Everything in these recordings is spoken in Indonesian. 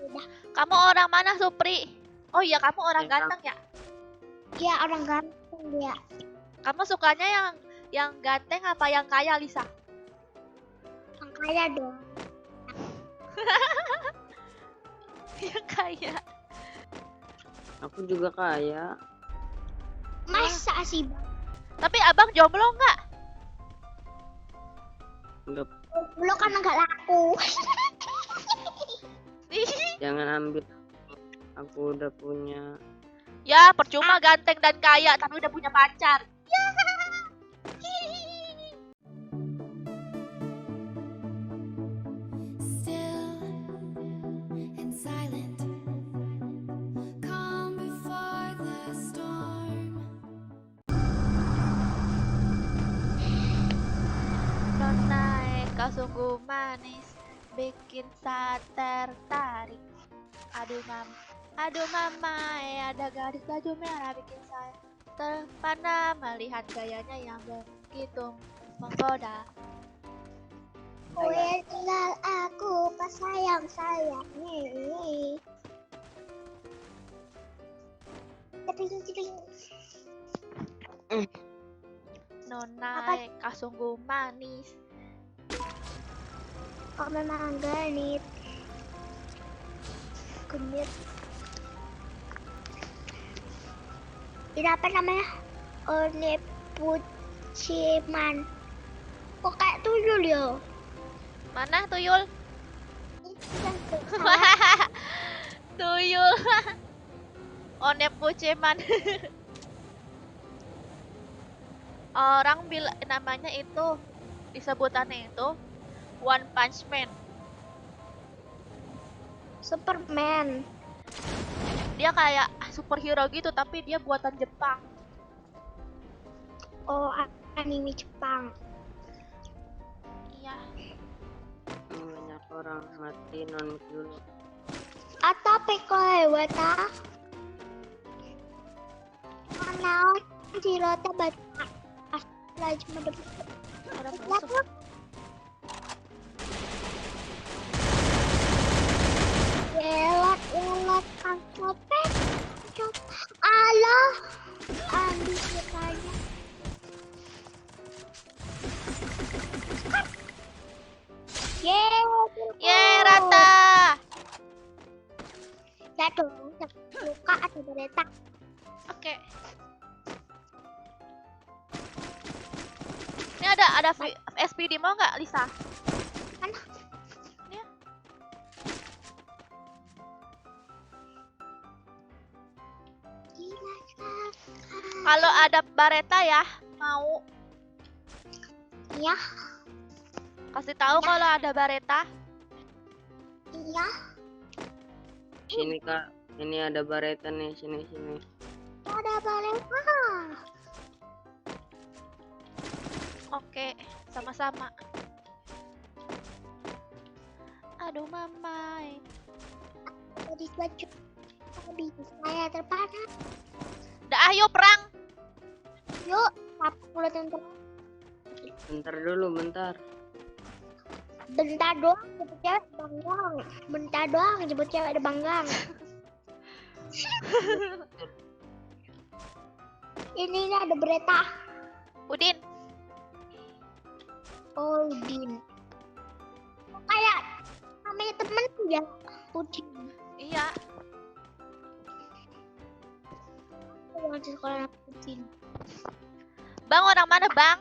udah. Kamu orang mana, Supri? Oh iya, kamu orang Yang ganteng ya? Iya, orang ganteng dia. Kamu sukanya yang ganteng apa yang kaya, Lisa? Yang kaya dong. Yang kaya. Aku juga kaya. Masa sih, Bang? Tapi abang jomblo nggak? Enggak, Lo kan nggak laku. jangan ambil. Aku udah punya. Ya, percuma ganteng dan kaya tapi udah punya pacar. Ya. Still and silent, calm before the storm. Nona kau sungguh manis, bikin saya tertarik. Aduh mama, ada gadis baju merah bikin saya terpana melihat gayanya yang begitu menggoda. Kau yang tinggal aku pas sayang nih. Nona kau sungguh manis. Kau memang genit. Ini apa namanya? Onepuciman. Kok kayak tuyul ya? Mana tuyul? Itu kan Tuyul. Onepuceman. Orang bilang namanya itu disebutannya itu One Punch Man. Superman. Dia kayak superhero gitu tapi dia buatan Jepang. Oh, anime Jepang. Iya. Banyak orang mati non dulu. Atau pekoe wata. Mana jirota baca. Asla cuma Ada musuh. Ulat kang copet. Alah. Ambil sukanya. Yeay, rata. Ya dong, luka atau berita. Oke. Ini ada SPD mau nggak, Lisa? Mana? Ini. Gila, Kalau ada Bareta ya, mau iya, kasih tahu kalau ada Bareta. iya. Sini kak, ini ada bareta nih, sini. Ada berita. Oke, sama-sama. Aduh mamai. Tadi baju. Habis saya terpana. Dah ayo perang. Yuk, apa pula tentang Bentar dulu, bentar. bentar doang jemput cewek di Banggang. Bentar doang jemput cewek di Banggang. Ini ada berita. Udin, Oh, Udin. Kayak namanya temen ya, Udin. iya. Aku di sekolah Udin. Bang orang mana, Bang?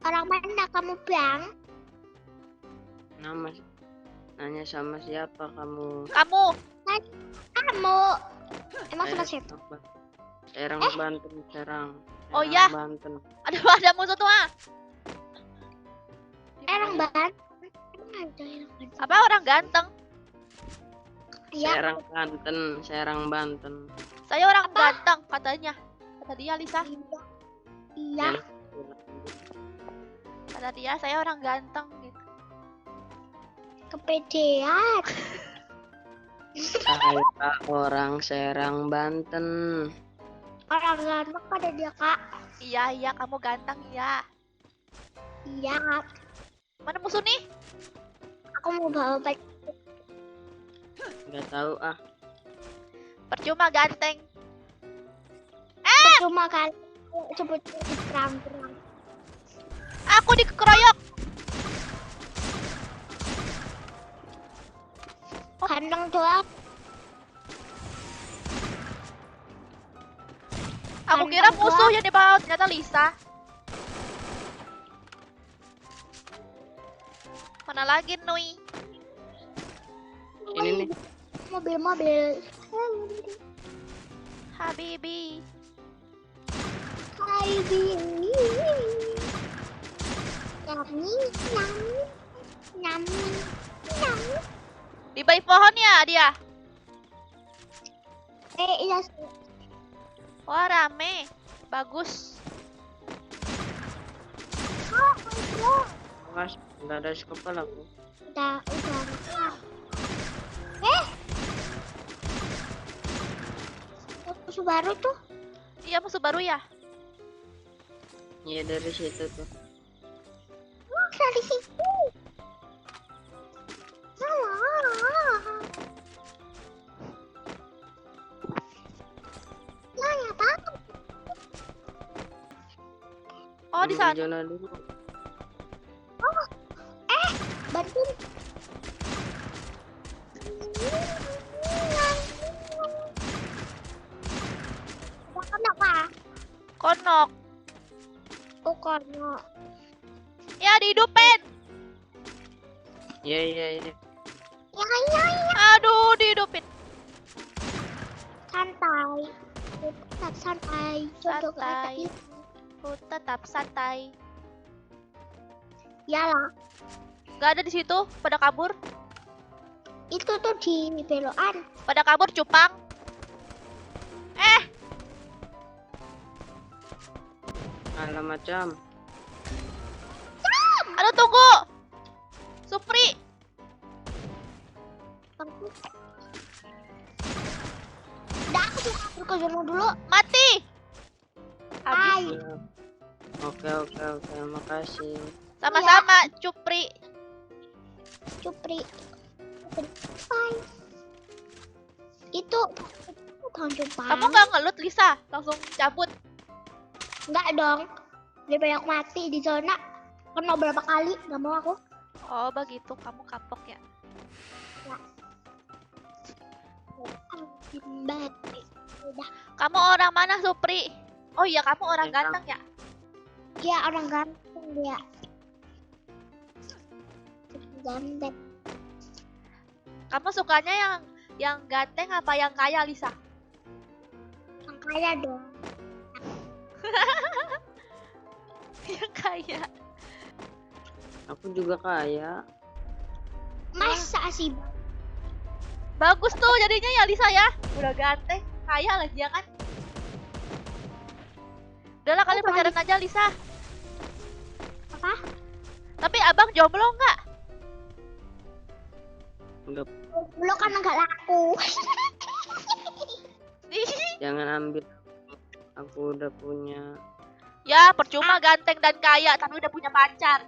Orang mana kamu, Bang? Nanya sama siapa kamu? Kamu. Kamu. Emang sama siapa? Serang Banten, Serang. Oh, Serang ya? Banten. Ada musuh tuh ah. Orang Banten. Emang ada orang Banten? Apa orang ganteng? Iya. Serang Banten. Saya orang ganteng katanya. Kata dia, Lisa. Iya. Kata dia saya orang ganteng gitu. Kepedean. Saya orang Serang Banten. Orang ganteng pada dia, Kak. Iya, kamu ganteng ya. Iya. Mana musuh nih? Aku mau bawa pacar. Nggak tahu ah. Percuma ganteng. Cuma kan cepet perang-perang. Aku dikeroyok. Kandang doang. Aku kira Kandang musuh yang dibawa, ternyata Lisa. Mana lagi Nui? Ini nih. Mobil-mobil. Habibi. Hai Bini. Yummy, yummy, yummy, yummy. Di balik pohon ya dia. Iya sih. Wah rame. Bagus. Oh, Awas, nggak ada kepala aku. udah. Musuh baru tuh. Iya musuh baru ya. Iya dari situ tuh. Dari situ. Ya, Pak. Oh di sana. Zona dulu. Bantuin. Kenapa? Konok. Oh, karena Ya dihidupin. Iya iya iya. ya. Aduh dihidupin. Santai. Tetap santai. Jodoh kata Santai. itu. Ku tetap santai. Yalah. Gak ada di situ. Pada kabur. Itu tuh di belokan. Pada kabur cupang. Alah macam. Aduh tunggu. Supri. Udah aku mau kabur ke zona dulu. Mati. Hai. Habis. Iya. Oke, makasih. Sama-sama Cupri. Cupri. Bye. Itu bukan Jepang. Kamu gak ngelut Lisa? Langsung cabut. Enggak dong. Lebih banyak mati di zona. Kena berapa kali? Gak mau aku. Oh begitu. Kamu kapok ya. Mati. Udah. Kamu orang mana Supri? Oh iya kamu orang Ganteng. ganteng ya? Dia orang ganteng dia. Ganteng. Kamu sukanya yang ganteng apa yang kaya Lisa? Yang kaya dong. Yang kaya. Aku juga kaya. Masa sih? Bagus tuh jadinya ya Lisa ya. Udah ganteng, kaya lagi ya kan? Udahlah kalian Oh, pacaran aja Lisa. Apa? Tapi abang jomblo nggak? Enggak, Lo kan nggak laku. jangan ambil. Aku udah punya. Ya percuma ganteng dan kaya tapi udah punya pacar.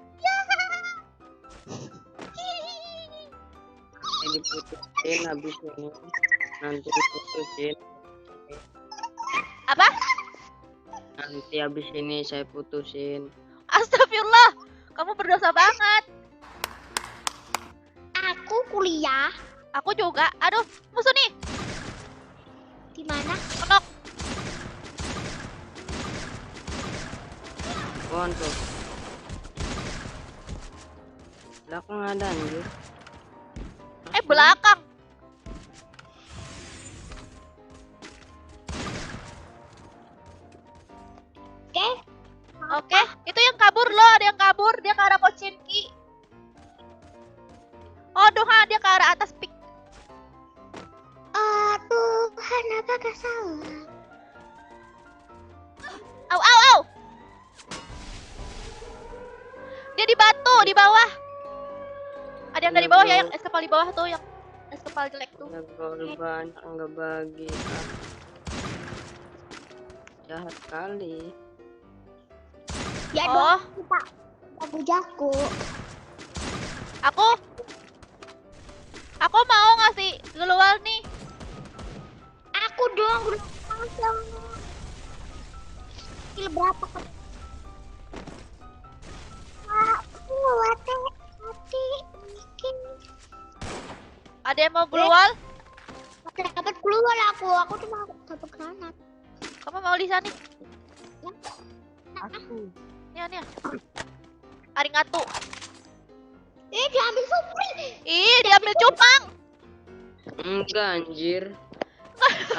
Ini diputusin habis ini. Nanti diputusin. Apa? Nanti habis ini saya putusin. Astagfirullah. Kamu berdosa banget. Aku kuliah Aku juga. Aduh, musuh nih. di mana? Kenok. Pohon tuh. Belakang ada anjir. Belakang. Oke. Oke, itu yang kabur loh, ada yang kabur, dia ke arah Pochinki. Oh, Doha, dia ke arah atas pik. Tuhan, apakah salah? Au, au, au. Dia di batu, di bawah. Ada yang dari bawah ya, yang es kepal di bawah tuh, yang es kepal jelek tuh. Ya korban nggak bagi. Jahat kali. Ya Oh. dong, kita jago. Aku Ada yang mau keluar? Dapat keluar aku cuma dapat granat. Kamu mau Lisa nih? Aku. Nih. Arigato. Diambil Supri. Ih, diambil cupang. Enggak anjir.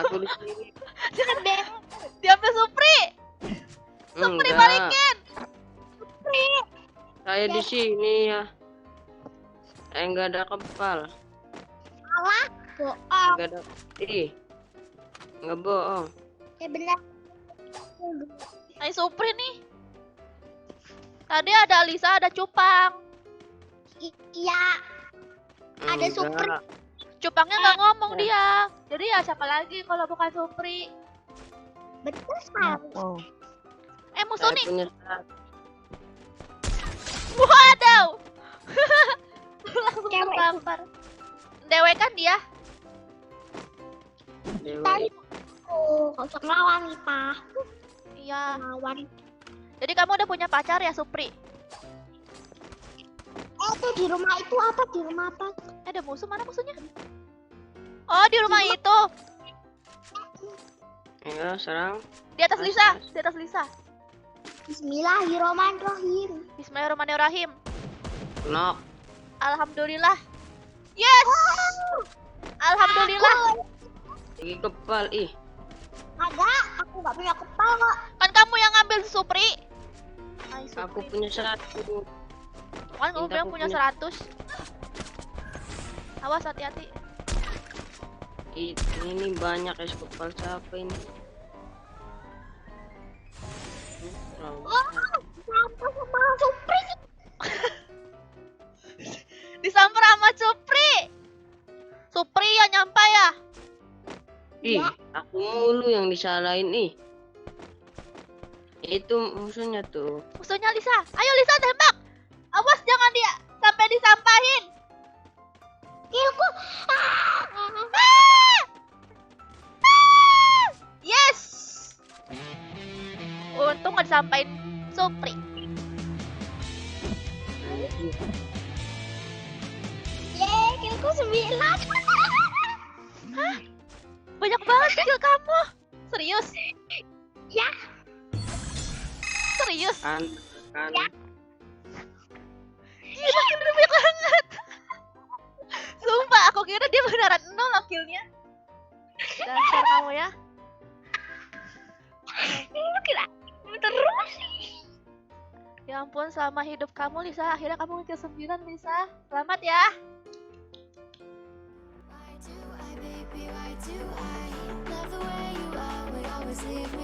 Aku di sini. Diambil Supri. Supri Enggak. balikin. Saya di sini ya. Saya enggak ada kepal. Salah. Bohong. Enggak ada. Enggak bohong. Ya benar. Ayo Supri nih. Tadi ada Lisa, ada cupang. Iya. Ada Enggak. Supri. Cupangnya nggak ngomong dia. Jadi ya siapa lagi kalau bukan Supri? Betul sekali. Musuh Saya nih. punya satu. Wadaw. Langsung Cewek. tertampar. Dewe kan dia? Tadi Dewa. kau usah ngelawan nih, Pak. Iya. Ngelawan. Jadi kamu udah punya pacar ya, Supri? Itu di rumah itu apa? Di rumah apa? Ada musuh, mana musuhnya? Oh, di rumah itu. Ya, serang. Di atas Lisa, di atas Lisa. Bismillahirrahmanirrahim. Bismillahirrahmanirrahim. Knock. Alhamdulillah. Yes. Alhamdulillah. Lagi kepal Agak, aku nggak punya kepala. Kan kamu yang ngambil Supri. Hai, Aku Supri. punya satu. Kan kamu Minta bilang aku punya punya. 100. Awas hati-hati. Ini banyak es kepal siapa ini? Oh, kenapa sama Supri? Disamper sama Supri. Supri yang nyampe ya. Ih, aku mulu yang disalahin Itu musuhnya tuh. Musuhnya Lisa. Ayo Lisa tembak. Awas jangan dia sampai disampahin. Kilku. Ah! Yes. Untung gak disampain Supri. Yeay, kilku 9. Hah? Banyak banget kill kamu. Serius? Ya. Serius? Kan. Gila, makin banyak banget. Sumpah, aku kira dia beneran 0 killnya. Dasar kamu ya. Lu kira terus. Ya ampun, selama hidup kamu Lisa, akhirnya kamu kill 9 Lisa. Selamat ya. Why do I, baby, why do I love the way you are? Would always leave me